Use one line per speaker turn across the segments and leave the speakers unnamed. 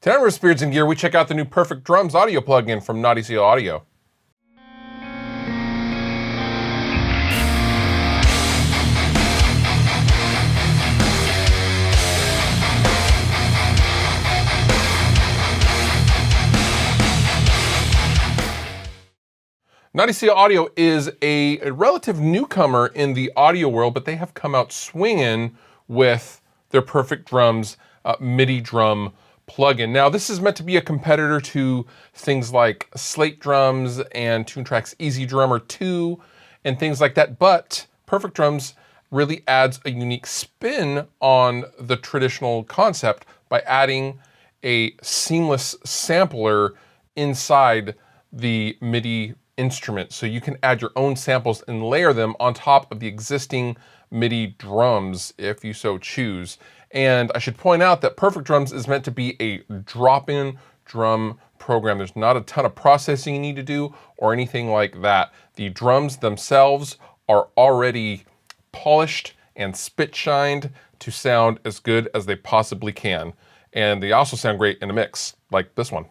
Today on Riffs, Beards, and Gear, we check out the new Perfect Drums audio plugin from Naughty Seal Audio. Naughty Seal Audio is a relative newcomer in the audio world, but they have come out swinging with their Perfect Drums MIDI drum plugin. Now, this is meant to be a competitor to things like Slate Drums and TuneTrack's Easy Drummer 2 and things like that, but Perfect Drums really adds a unique spin on the traditional concept by adding a seamless sampler inside the MIDI instrument. So you can add your own samples and layer them on top of the existing MIDI drums if you so choose. And I should point out that Perfect Drums is meant to be a drop-in drum program. There's not a ton of processing you need to do or anything like that. The drums themselves are already polished and spit-shined to sound as good as they possibly can. And they also sound great in a mix, like this one.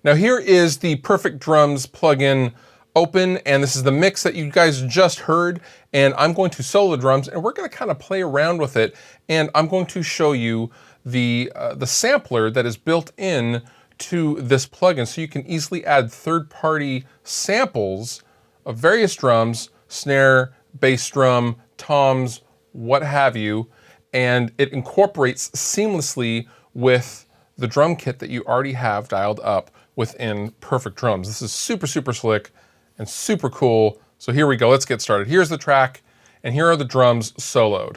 Now here is the Perfect Drums plugin open, and this is the mix that you guys just heard, and I'm going to solo the drums, and we're gonna kind of play around with it, and I'm going to show you the sampler that is built in to this plugin, so you can easily add third-party samples of various drums, snare, bass drum, toms, what have you, and it incorporates seamlessly with the drum kit that you already have dialed up within Perfect Drums. This is super, super slick and super cool. So here we go, let's get started. Here's the track, and here are the drums soloed.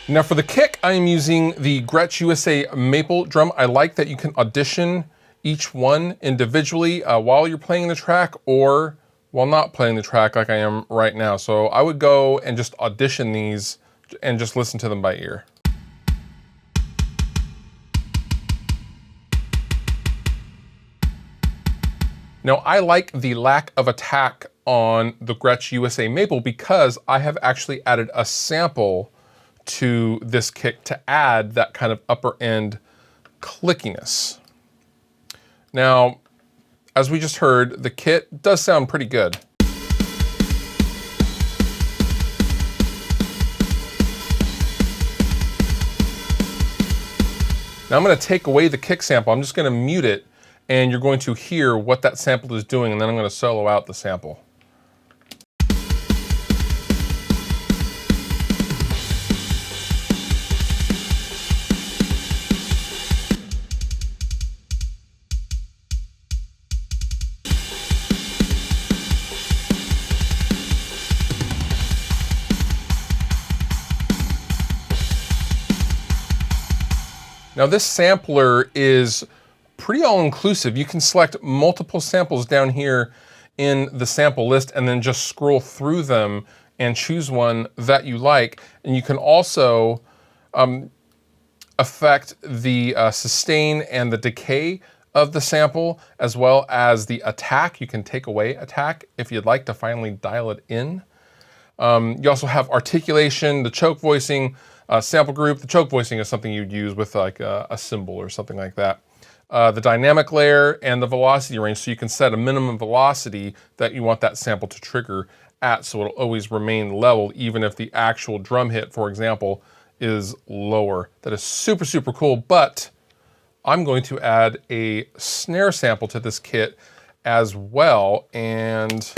Now for the kick, I am using the Gretsch USA Maple drum. I like that you can audition each one individually while you're playing the track or while not playing the track like I am right now. So I would go and just audition these and just listen to them by ear. Now I like the lack of attack on the Gretsch USA Maple because I have actually added a sample to this kick to add that kind of upper end clickiness. Now, as we just heard, the kit does sound pretty good. Now I'm going to take away the kick sample. I'm just going to mute it, and you're going to hear what that sample is doing, and then I'm going to solo out the sample. Now this sampler is pretty all-inclusive. You can select multiple samples down here in the sample list and then just scroll through them and choose one that you like. And you can also affect the sustain and the decay of the sample, as well as the attack. You can take away attack if you'd like to finally dial it in. You also have articulation, the choke voicing, sample group. The choke voicing is something you'd use with like a cymbal or something like that. The dynamic layer and the velocity range, so you can set a minimum velocity that you want that sample to trigger at, so it'll always remain level even if the actual drum hit, for example, is lower. That is super, super cool, but I'm going to add a snare sample to this kit as well. And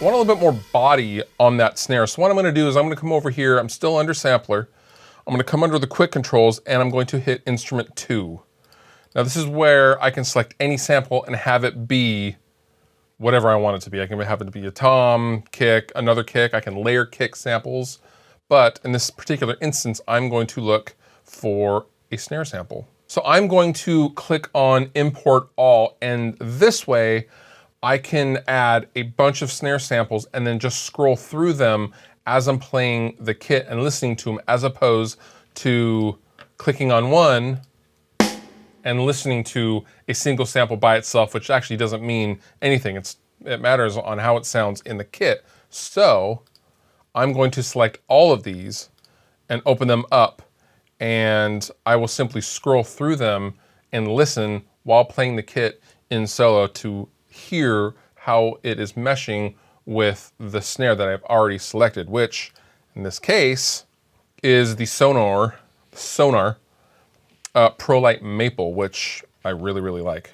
I want a little bit more body on that snare. So what I'm gonna do is I'm gonna come over here, I'm still under sampler. I'm gonna come under the quick controls and I'm going to hit instrument 2. Now this is where I can select any sample and have it be whatever I want it to be. I can have it to be a tom, kick, another kick. I can layer kick samples. But in this particular instance, I'm going to look for a snare sample. So I'm going to click on import all, and this way I can add a bunch of snare samples and then just scroll through them as I'm playing the kit and listening to them, as opposed to clicking on one and listening to a single sample by itself, which actually doesn't mean anything. It matters on how it sounds in the kit. So I'm going to select all of these and open them up, and I will simply scroll through them and listen while playing the kit in solo to hear how it is meshing with the snare that I've already selected, which in this case is the Sonar ProLite Maple, which I really, really like.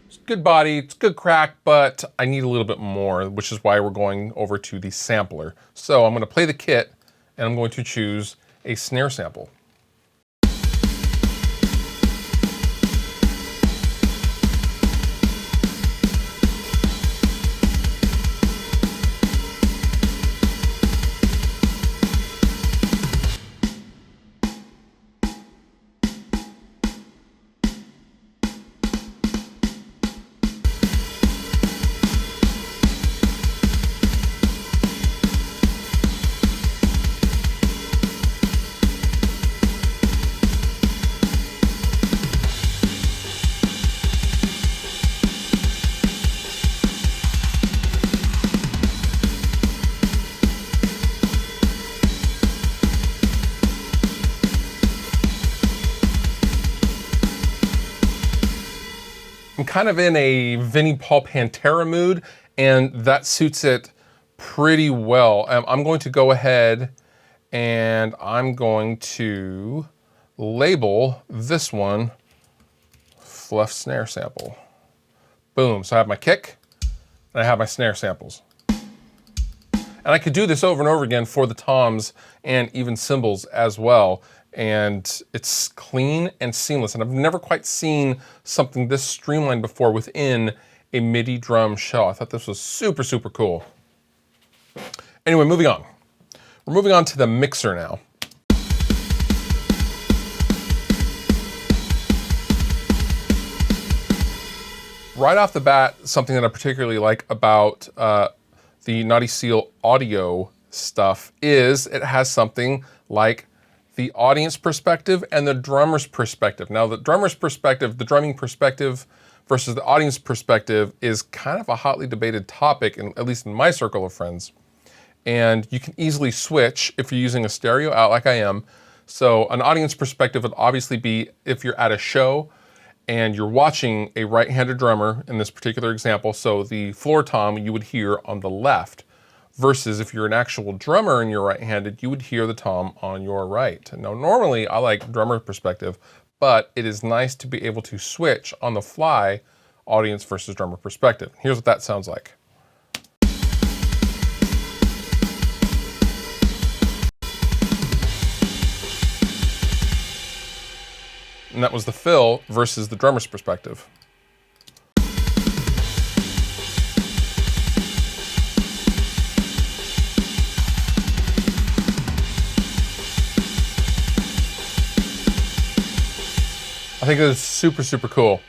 It's good body, it's good crack, but I need a little bit more, which is why we're going over to the sampler. So I'm gonna play the kit and I'm going to choose a snare sample. I'm kind of in a Vinnie Paul Pantera mood, and that suits it pretty well. I'm going to go ahead and I'm going to label this one Fluff Snare Sample. Boom, so I have my kick and I have my snare samples. And I could do this over and over again for the toms and even cymbals as well. And it's clean and seamless. And I've never quite seen something this streamlined before within a MIDI drum shell. I thought this was super, super cool. Anyway, moving on. We're moving on to the mixer now. Right off the bat, something that I particularly like about the Naughty Seal audio stuff is it has something like the audience perspective and the drummer's perspective. Now, the drummer's perspective, the drumming perspective versus the audience perspective is kind of a hotly debated topic, at least in my circle of friends. And you can easily switch if you're using a stereo out like I am. So an audience perspective would obviously be if you're at a show and you're watching a right-handed drummer in this particular example, so the floor tom you would hear on the left, versus if you're an actual drummer and you're right-handed, you would hear the tom on your right. Now, normally I like drummer perspective, but it is nice to be able to switch on the fly audience versus drummer perspective. Here's what that sounds like. And that was the fill versus the drummer's perspective. I think that is super, super cool.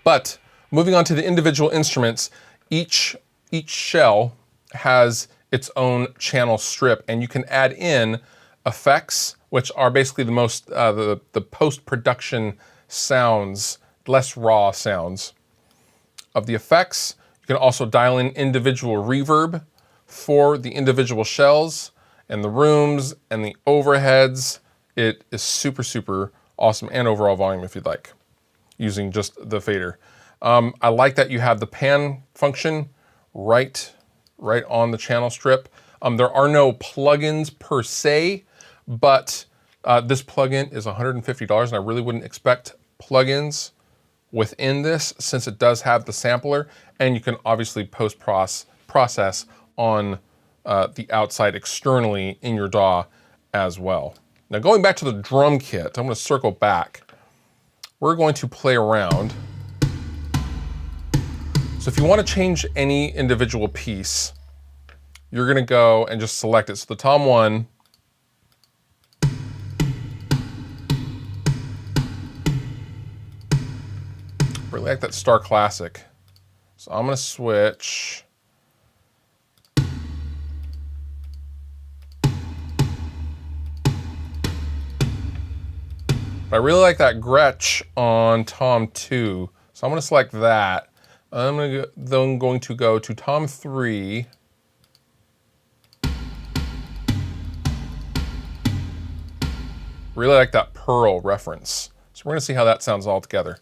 But moving on to the individual instruments, each shell has its own channel strip, and you can add in effects, which are basically the most the post-production sounds, less raw sounds of the effects. You can also dial in individual reverb for the individual shells and the rooms and the overheads. It is super, super awesome, and overall volume if you'd like, using just the fader. I like that you have the pan function right on the channel strip. There are no plugins per se, but This plugin is $150, and I really wouldn't expect plugins within this since it does have the sampler, and you can obviously process on the outside externally in your DAW as well. Now going back to the drum kit, I'm going to circle back. We're going to play around. So if you want to change any individual piece, you're going to go and just select it. So the Tom 1, really like that Star Classic. So I'm going to switch. But I really like that Gretsch on Tom 2. So I'm going to select that. I'm then going to go to Tom 3. Really like that Pearl reference. So we're going to see how that sounds all together.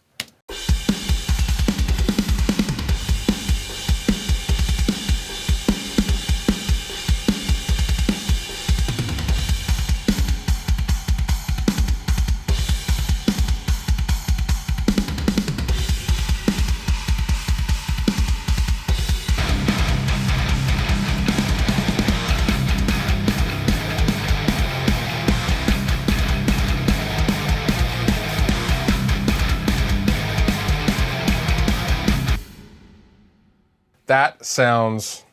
That sounds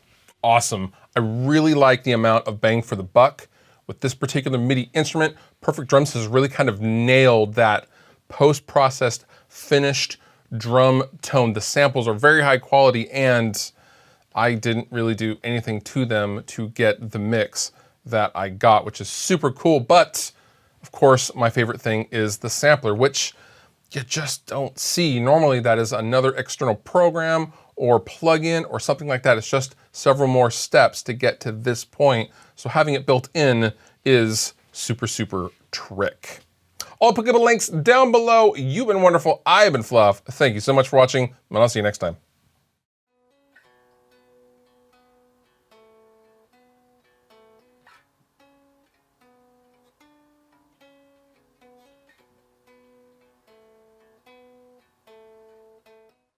awesome. I really like the amount of bang for the buck with this particular MIDI instrument. Perfect Drums has really kind of nailed that post-processed, finished drum tone. The samples are very high quality, and I didn't really do anything to them to get the mix that I got, which is super cool. But of course, my favorite thing is the sampler, which you just don't see. Normally that is another external program or plugin or something like that. It's just several more steps to get to this point. So having it built in is super, super trick. I'll put the links down below. You've been wonderful. I've been Fluff. Thank you so much for watching, and I'll see you next time.